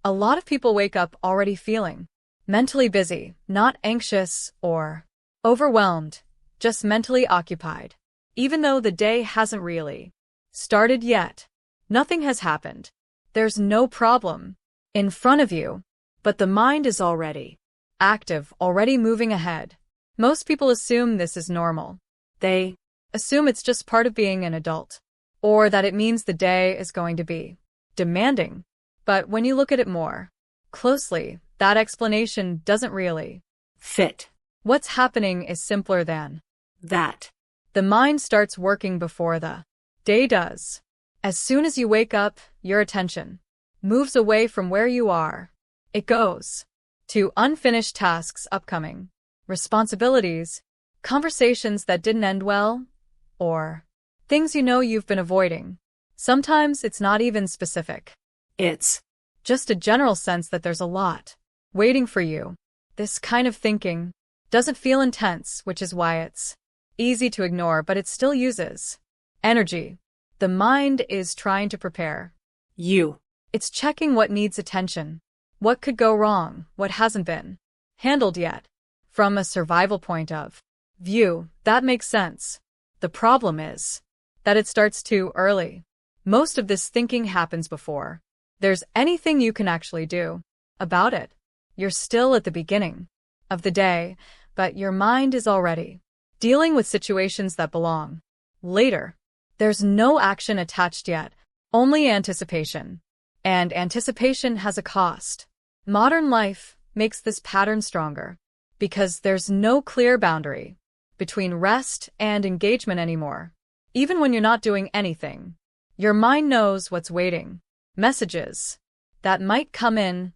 A lot of people wake up already feeling mentally busy, not anxious or overwhelmed, just mentally occupied. Even though the day hasn't really started yet, nothing has happened. There's no problem in front of you, but the mind is already active, already moving ahead. Most people assume this is normal. They assume it's just part of being an adult, or that it means the day is going to be demanding. But when you look at it more closely, that explanation doesn't really fit. What's happening is simpler than that. The mind starts working before the day does. As soon as you wake up, your attention moves away from where you are. It goes to unfinished tasks, upcoming responsibilities, conversations that didn't end well, or things you know you've been avoiding. Sometimes it's not even specific. It's just a general sense that there's a lot waiting for you. This kind of thinking doesn't feel intense, which is why it's easy to ignore, but it still uses energy. The mind is trying to prepare you. It's checking what needs attention, what could go wrong, what hasn't been handled yet. From a survival point of view, that makes sense. The problem is that it starts too early. Most of this thinking happens before there's anything you can actually do about it. You're still at the beginning of the day, but your mind is already dealing with situations that belong later. There's no action attached yet, only anticipation. And anticipation has a cost. Modern life makes this pattern stronger because there's no clear boundary between rest and engagement anymore. Even when you're not doing anything, your mind knows what's waiting. Messages that might come in,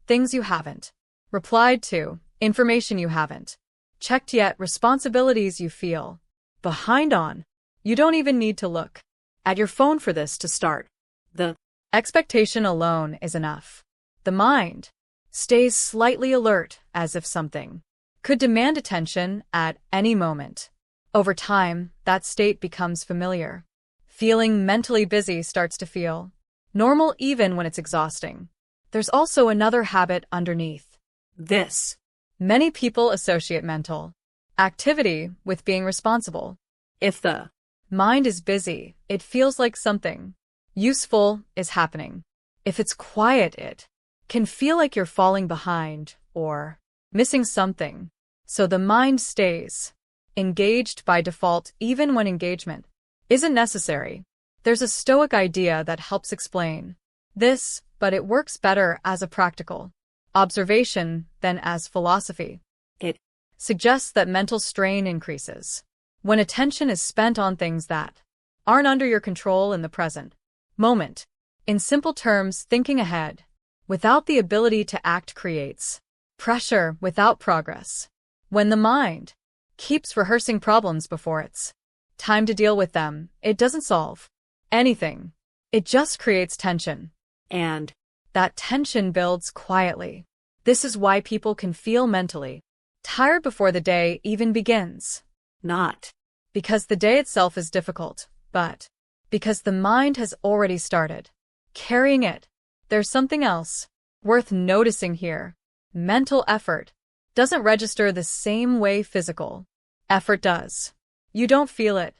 things you haven't replied to, information you haven't checked yet, responsibilities you feel behind on. You don't even need to look at your phone for this to start. The expectation alone is enough. The mind stays slightly alert, as if something could demand attention at any moment. Over time, that state becomes familiar. Feeling mentally busy starts to feel normal even when it's exhausting. There's also another habit underneath this. Many people associate mental activity with being responsible. If the mind is busy, it feels like something useful is happening. If it's quiet, it can feel like you're falling behind or missing something. So the mind stays engaged by default even when engagement isn't necessary. There's a Stoic idea that helps explain this, but it works better as a practical observation than as philosophy. It suggests that mental strain increases when attention is spent on things that aren't under your control in the present moment. In simple terms, thinking ahead without the ability to act creates pressure without progress. When the mind keeps rehearsing problems before it's time to deal with them, it doesn't solve anything. It just creates tension. And that tension builds quietly. This is why people can feel mentally tired before the day even begins. Not because the day itself is difficult, but because the mind has already started carrying it. There's something else worth noticing here. Mental effort doesn't register the same way physical effort does. You don't feel it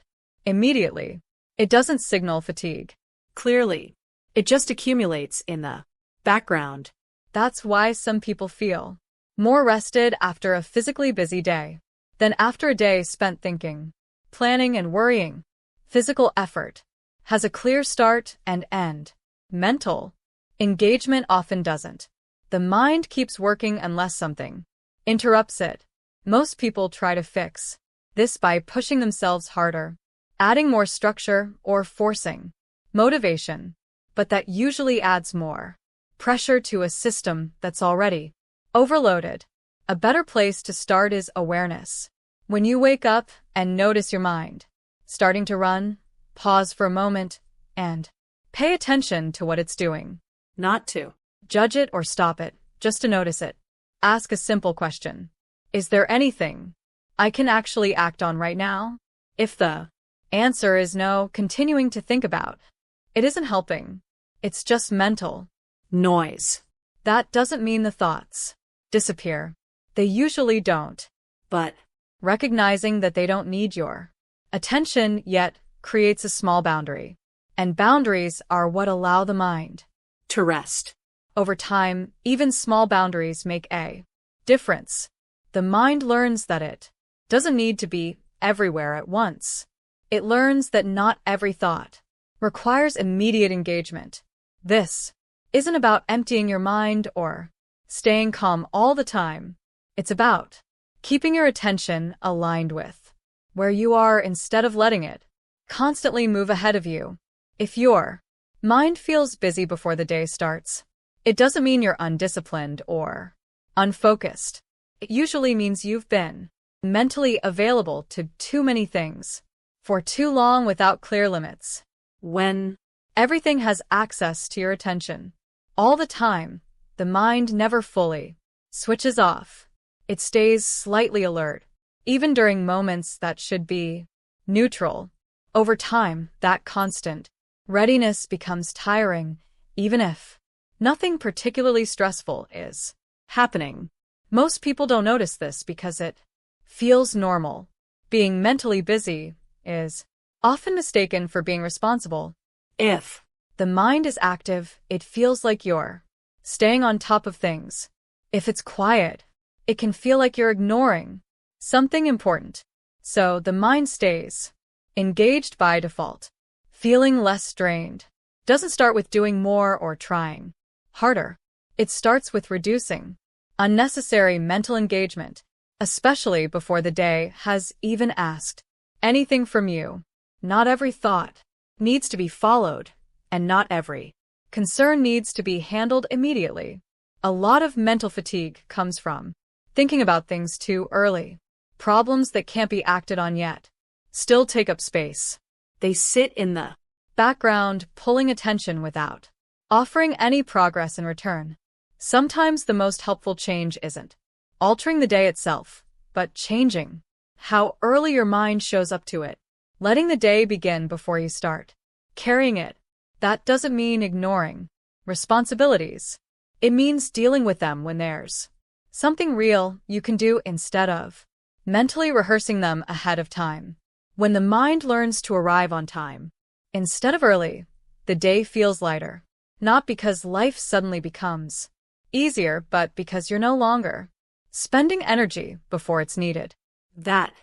immediately. It doesn't signal fatigue clearly. It just accumulates in the background. That's why some people feel more rested after a physically busy day than after a day spent thinking, planning, and worrying. Physical effort has a clear start and end. Mental engagement often doesn't. The mind keeps working unless something interrupts it. Most people try to fix this by pushing themselves harder, adding more structure, or forcing motivation. But that usually adds more pressure to a system that's already overloaded. A better place to start is awareness. When you wake up and notice your mind starting to run, pause for a moment and pay attention to what it's doing. Not to judge it or stop it, just to notice it. Ask a simple question. Is there anything I can actually act on right now? If the answer is no, continuing to think about it isn't helping. It's just mental noise. That doesn't mean the thoughts disappear. They usually don't. But recognizing that they don't need your attention yet creates a small boundary. And boundaries are what allow the mind to rest. Over time, even small boundaries make a difference. The mind learns that it doesn't need to be everywhere at once. It learns that not every thought requires immediate engagement. This isn't about emptying your mind or staying calm all the time. It's about keeping your attention aligned with where you are instead of letting it constantly move ahead of you. If your mind feels busy before the day starts, it doesn't mean you're undisciplined or unfocused. It usually means you've been mentally available to too many things for too long without clear limits. When everything has access to your attention all the time, the mind never fully switches off. It stays slightly alert, even during moments that should be neutral. Over time, that constant readiness becomes tiring, even if nothing particularly stressful is happening. Most people don't notice this because it feels normal. Being mentally busy is often mistaken for being responsible. If the mind is active, it feels like you're staying on top of things. If it's quiet, it can feel like you're ignoring something important. So the mind stays engaged by default. Feeling less strained doesn't start with doing more or trying harder. It starts with reducing unnecessary mental engagement, especially before the day has even asked anything from you. Not every thought needs to be followed, and not every concern needs to be handled immediately. A lot of mental fatigue comes from thinking about things too early. Problems that can't be acted on yet still take up space. They sit in the background, pulling attention without offering any progress in return. Sometimes the most helpful change isn't altering the day itself, but changing how early your mind shows up to it. Letting the day begin before you start carrying it. That doesn't mean ignoring responsibilities. It means dealing with them when there's something real you can do instead of mentally rehearsing them ahead of time. When the mind learns to arrive on time instead of early, the day feels lighter. Not because life suddenly becomes easier, but because you're no longer spending energy before it's needed. That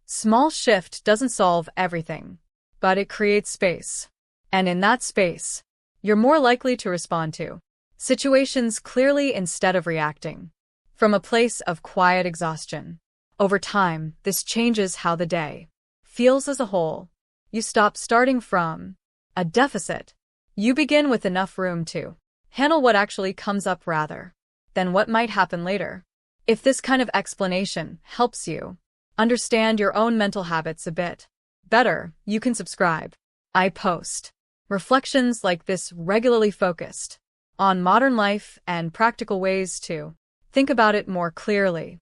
small shift doesn't solve everything, but it creates space. And in that space, you're more likely to respond to situations clearly instead of reacting from a place of quiet exhaustion. Over time, this changes how the day feels as a whole. You stop starting from a deficit. You begin with enough room to handle what actually comes up rather than what might happen later. If this kind of explanation helps you understand your own mental habits a bit better, you can subscribe. I post reflections like this regularly, focused on modern life and practical ways to think about it more clearly.